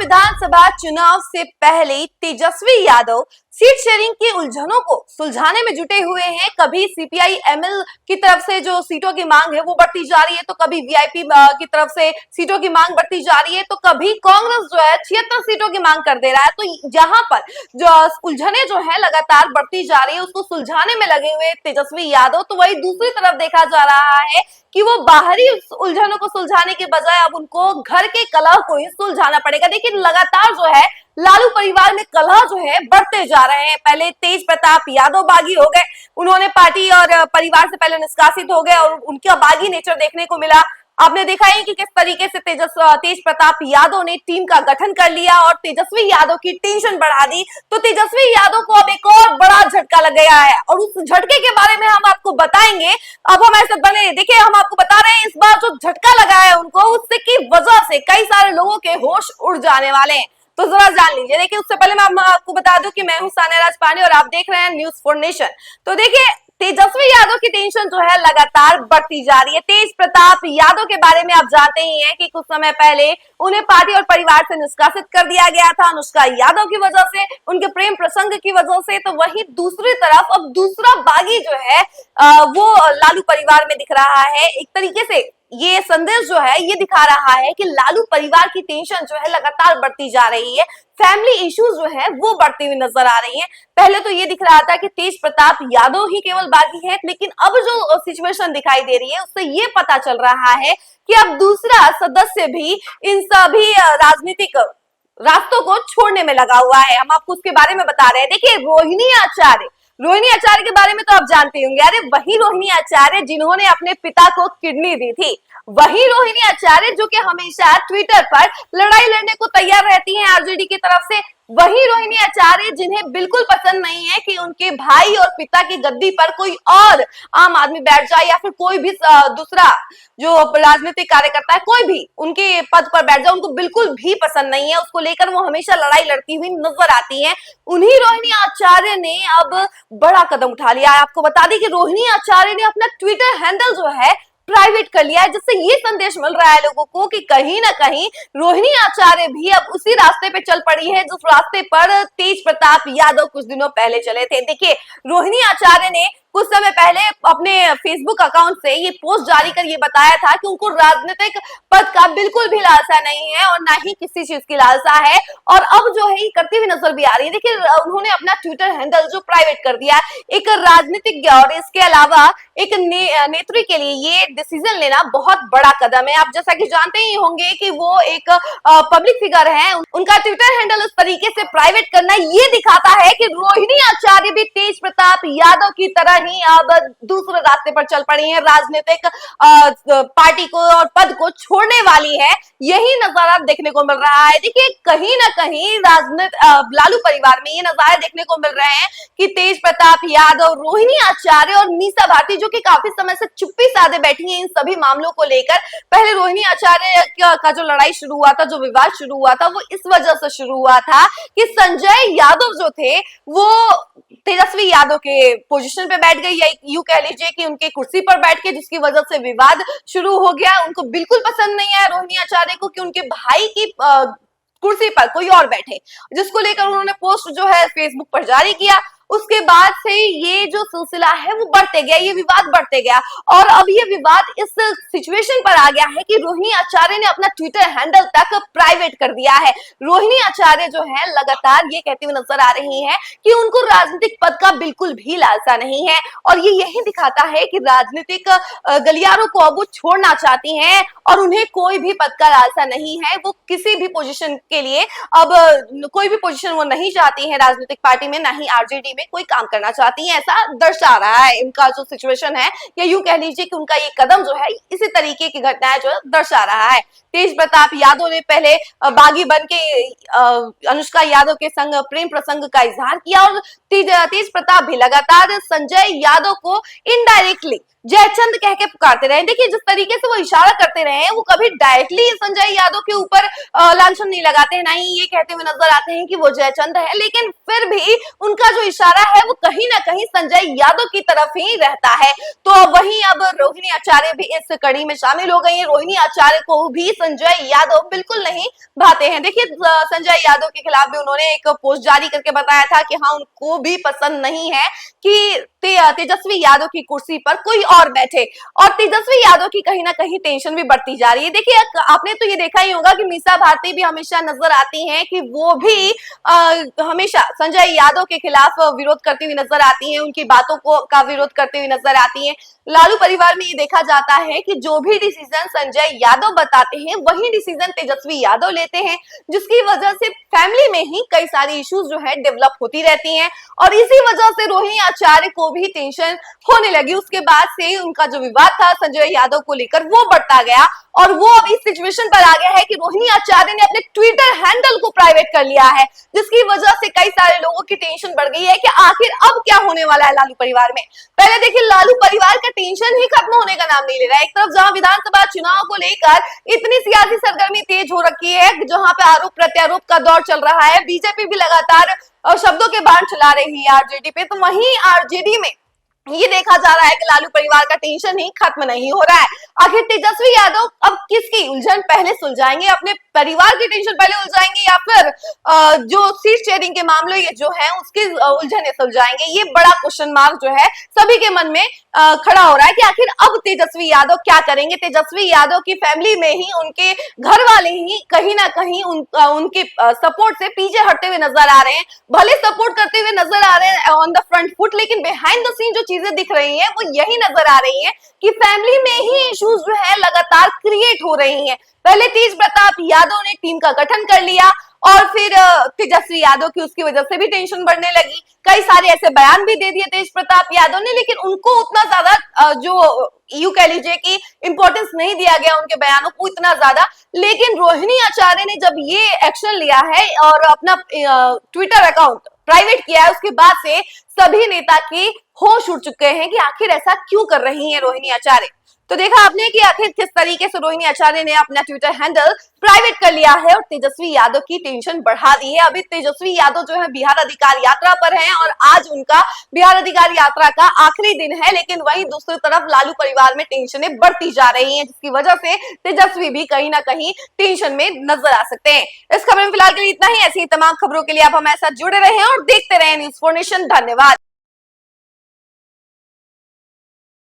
विधानसभा चुनाव से पहले तेजस्वी यादव सीट शेयरिंग की उलझनों को सुलझाने में जुटे हुए हैं। कभी सीपीआई एमएल की तरफ से जो सीटों की मांग है वो बढ़ती जा रही है, तो कभी वीआईपी की तरफ से सीटों की मांग बढ़ती जा रही है, तो कभी कांग्रेस जो है 76 सीटों की मांग कर दे रहा है। तो जहां पर जो उलझने जो है लगातार बढ़ती जा रही है, उसको सुलझाने में लगे हुए तेजस्वी यादव, तो वही दूसरी तरफ देखा जा रहा है कि वो बाहरी उलझनों को सुलझाने के बजाय अब उनको घर के कलह को ही सुलझाना पड़ेगा। लेकिन लगातार जो है लालू परिवार में कलह जो है बढ़ते जा रहे हैं। पहले तेज प्रताप यादव बागी हो गए, उन्होंने पार्टी और परिवार से पहले निष्कासित हो गए और उनका बागी नेचर देखने को मिला। आपने देखा है कि किस तरीके से तेज प्रताप यादव ने टीम का गठन कर लिया और तेजस्वी यादव की टेंशन बढ़ा दी। तो तेजस्वी यादव को अब एक और बड़ा झटका लग गया है और उस झटके के बारे में हम आपको बताएंगे। अब हमारे साथ बने, देखिए हम आपको बता रहे हैं इस बार जो झटका लगा है उनको, उससे की वजह से कई सारे लोगों के होश उड़ जाने वाले हैं। तो जरा जान लीजिए। देखिए उससे पहले मैं आपको बता दूं कि मैं हूं सान्या राज पांडे और आप देख रहे हैं न्यूज़ फॉर नेशन। तो देखिए तेजस्वी यादव की टेंशन जो है लगातार बढ़ती जा रही है। तेज प्रताप यादव के बारे में आप जानते ही हैं कि कुछ समय पहले उन्हें पार्टी और परिवार से निष्कासित कर दिया गया था अनुष्का यादव की वजह से, उनके प्रेम प्रसंग की वजह से। तो वही दूसरी तरफ अब दूसरा बागी जो है वो लालू परिवार में दिख रहा है। एक तरीके से ये संदेश जो है ये दिखा रहा है कि लालू परिवार की टेंशन जो है लगातार बढ़ती जा रही है, फैमिली इश्यूज जो है वो बढ़ती हुई नजर आ रही हैं। पहले तो ये दिख रहा था कि तेज प्रताप यादव ही केवल बागी है, लेकिन अब जो सिचुएशन दिखाई दे रही है उससे ये पता चल रहा है कि अब दूसरा सदस्य भी इन सभी राजनीतिक रास्तों को छोड़ने में लगा हुआ है। हम आपको उसके बारे में बता रहे हैं। देखिए रोहिणी आचार्य के बारे में तो आप जानते होंगे। अरे वही रोहिणी आचार्य जिन्होंने अपने पिता को किडनी दी थी, वही रोहिणी आचार्य जो कि हमेशा ट्विटर पर लड़ाई लड़ने को तैयार रहती हैं आरजेडी की तरफ से, वही रोहिणी आचार्य जिन्हें बिल्कुल पसंद नहीं है कि उनके भाई और पिता की गद्दी पर कोई और आम आदमी बैठ जाए या फिर कोई भी दूसरा जो राजनीतिक कार्यकर्ता है कोई भी उनके पद पर बैठ जाए, उनको बिल्कुल भी पसंद नहीं है। उसको लेकर वो हमेशा लड़ाई लड़ती हुई नजर आती है। उन्हीं रोहिणी आचार्य ने अब बड़ा कदम उठा लिया है। आपको बता दें कि रोहिणी आचार्य ने अपना ट्विटर हैंडल जो है प्राइवेट कर लिया है, जिससे ये संदेश मिल रहा है लोगों को कि कहीं ना कहीं रोहिणी आचार्य भी अब उसी रास्ते पे चल पड़ी है जिस रास्ते पर तेज प्रताप यादव कुछ दिनों पहले चले थे। देखिए रोहिणी आचार्य ने कुछ समय पहले अपने फेसबुक अकाउंट से ये पोस्ट जारी कर ये बताया था कि उनको राजनीतिक पद का बिल्कुल भी लालसा नहीं है और ना ही किसी चीज की लालसा है, और अब जो है ये करती हुई नजर भी आ रही है। देखिए उन्होंने अपना ट्विटर हैंडल जो प्राइवेट कर दिया, एक राजनीतिक और इसके अलावा एक नेत्री के लिए ये डिसीजन लेना बहुत बड़ा कदम है। आप जैसा कि जानते ही होंगे कि वो एक पब्लिक फिगर है, उनका ट्विटर हैंडल उस तरीके से प्राइवेट करना ये दिखाता है कि रोहिणी आचार्य भी तेज प्रताप यादव की तरह ही अब दूसरे रास्ते पर चल पड़ी है, राजनीतिक पार्टी को और पद को छोड़ने वाली है। यही नजारा देखने को मिल रहा है। देखिए कहीं ना कहीं लालू परिवार में ये नजारे देखने को मिल रहे हैं कि तेज प्रताप यादव, रोहिणी आचार्य और मीसा भारती जो कि काफी समय से चुप्पी साधे बैठी हैं इन सभी मामलों को लेकर। पहले रोहिणी आचार्य का जो लड़ाई शुरू हुआ था, जो विवाद शुरू हुआ था, वो इस वजह से शुरू हुआ था कि संजय यादव जो थे वो तेजस्वी यादव के पोजीशन पे बैठ गई, या यूं कह लीजिए कि उनके कुर्सी पर बैठ के, जिसकी वजह से विवाद शुरू हो गया। उनको बिल्कुल पसंद नहीं आया रोहिणी आचार्य को कि उनके भाई की कुर्सी पर कोई और बैठे, जिसको लेकर उन्होंने पोस्ट जो है फेसबुक पर जारी किया। उसके बाद से ये जो सिलसिला है वो बढ़ते गया, ये विवाद बढ़ते गया और अब ये विवाद इस सिचुएशन पर आ गया है कि रोहिणी आचार्य ने अपना ट्विटर हैंडल तक प्राइवेट कर दिया है। रोहिणी आचार्य जो है लगातार ये कहती हुई नजर आ रही है कि उनको राजनीतिक पद का बिल्कुल भी लालसा नहीं है और ये यही दिखाता है कि राजनीतिक गलियारों को अब वो छोड़ना चाहती हैं और उन्हें कोई भी पद का लालसा नहीं है। वो किसी भी पोजीशन के लिए अब कोई भी पोजीशन वो नहीं चाहती है राजनीतिक पार्टी में, ना ही आरजेडी में कोई काम करना चाहती हैं, ऐसा दर्शा रहा है इनका जो सिचुएशन है, या यूं कह लीजिए कि उनका ये कदम जो है इसी तरीके की घटनाएं जो दर्शा रहा है। तेज प्रताप यादव ने पहले बागी बन के अनुष्का यादव के संग प्रेम प्रसंग का इजहार किया और तेज प्रताप भी लगातार संजय यादव को इनडायरेक्टली जयचंद कह के पुकारते रहे। देखिए जिस तरीके से वो इशारा करते रहे हैं, वो कभी डायरेक्टली संजय यादव के ऊपर लांछन नहीं लगाते हैं, ना ही ये कहते हुए नजर आते हैं कि वो जयचंद है, लेकिन फिर भी उनका जो इशारा है वो कहीं ना कहीं संजय यादव की तरफ ही रहता है। तो वहीं अब रोहिणी आचार्य भी इस कड़ी में शामिल हो गई है। रोहिणी आचार्य को भी संजय यादव बिल्कुल नहीं भाते हैं। देखिए संजय यादव के खिलाफ भी उन्होंने एक पोस्ट जारी करके बताया था कि हाँ उनको भी पसंद नहीं है कि तेजस्वी यादव की कुर्सी पर कोई और बैठे, और तेजस्वी यादव की कहीं ना कहीं टेंशन भी बढ़ती जा रही है। देखिए आपने तो ये देखा ही होगा कि मीसा भारती भी हमेशा नजर आती हैं कि वो भी हमेशा संजय यादव के खिलाफ विरोध करती हुई नजर आती हैं, उनकी बातों को का विरोध करते हुए नजर आती हैं। लालू परिवार में ये देखा जाता है कि जो भी डिसीजन संजय यादव बताते हैं वही डिसीजन तेजस्वी यादव लेते हैं, जिसकी वजह से फैमिली में ही कई सारी इश्यूज जो है डेवलप होती रहती हैं, और इसी वजह से रोहिणी आचार्य को भी टेंशन होने लगी। उसके बाद से उनका जो विवाद था संजय यादव को लेकर वो बढ़ता गया, और वो अब इस सिचुएशन पर आ गया है कि रोहिणी आचार्य ने अपने ट्विटर हैंडल को प्राइवेट कर लिया है, जिसकी वजह से कई सारे लोगों की टेंशन बढ़ गई है कि आखिर अब क्या होने वाला है लालू परिवार में। पहले देखिए लालू परिवार का टेंशन ही खत्म होने का नाम नहीं ले रहा है। एक तरफ जहां विधानसभा चुनाव को लेकर इतनी सियासी सरगर्मी तेज हो रखी है, जहां पे आरोप प्रत्यारोप का दौर चल रहा है, बीजेपी भी लगातार शब्दों के बाण चला रही है आरजेडी पे, तो वहीं आरजेडी में ये देखा जा रहा है कि लालू परिवार का टेंशन ही खत्म नहीं हो रहा है। आखिर तेजस्वी यादव अब किसकी उलझन पहले सुलझाएंगे, अपने परिवार की टेंशन पहले उलझाएंगे या फिर जो सीट शेयरिंग के मामले ये जो है उसकी उलझने सुलझाएंगे, ये बड़ा क्वेश्चन मार्क जो है सभी के मन में खड़ा हो रहा है कि आखिर अब तेजस्वी यादव क्या करेंगे। तेजस्वी यादव की फैमिली में ही उनके घर वाले ही कहीं ना कहीं उनके सपोर्ट से पीछे हटते हुए नजर आ रहे हैं, भले सपोर्ट करते हुए नजर आ रहे हैं ऑन द फ्रंट फुट, लेकिन बिहाइंड द सीन जो चीजें दिख रही हैं वो यही नजर आ रही हैं कि फैमिली में ही इश्यूज जो है लगातार क्रिएट हो रही हैं। पहले तेज प्रताप यादव ने टीम का गठन कर लिया, और फिर तेजस्वी यादव की उसकी वजह से भी टेंशन बढ़ने लगी। कई सारे ऐसे बयान भी दे दिए तेज प्रताप यादव ने, लेकिन उनको उतना ज्यादा जो यूं कह लीजिए कि इंपॉर्टेंस नहीं दिया गया उनके बयानों को इतना ज्यादा। लेकिन रोहिणी आचार्य ने जब ये एक्शन लिया है और अपना ट्विटर अकाउंट प्राइवेट किया है, उसके बाद से सभी नेता के होश उड़ चुके हैं कि आखिर ऐसा क्यों कर रही हैं रोहिणी आचार्य। तो देखा आपने कि आखिर किस तरीके से रोहिणी आचार्य ने अपना ट्विटर हैंडल प्राइवेट कर लिया है और तेजस्वी यादव की टेंशन बढ़ा दी है। अभी तेजस्वी यादव जो है बिहार अधिकार यात्रा पर हैं और आज उनका बिहार अधिकार यात्रा का आखिरी दिन है, लेकिन वहीं दूसरी तरफ लालू परिवार में टेंशनें बढ़ती जा रही हैं, जिसकी वजह से तेजस्वी भी कहीं ना कहीं टेंशन में नजर आ सकते हैं। इस खबर में फिलहाल के लिए इतना ही। ऐसी तमाम खबरों के लिए आप हमारे साथ जुड़े रहे और देखते रहे न्यूज़4नेशन। धन्यवाद।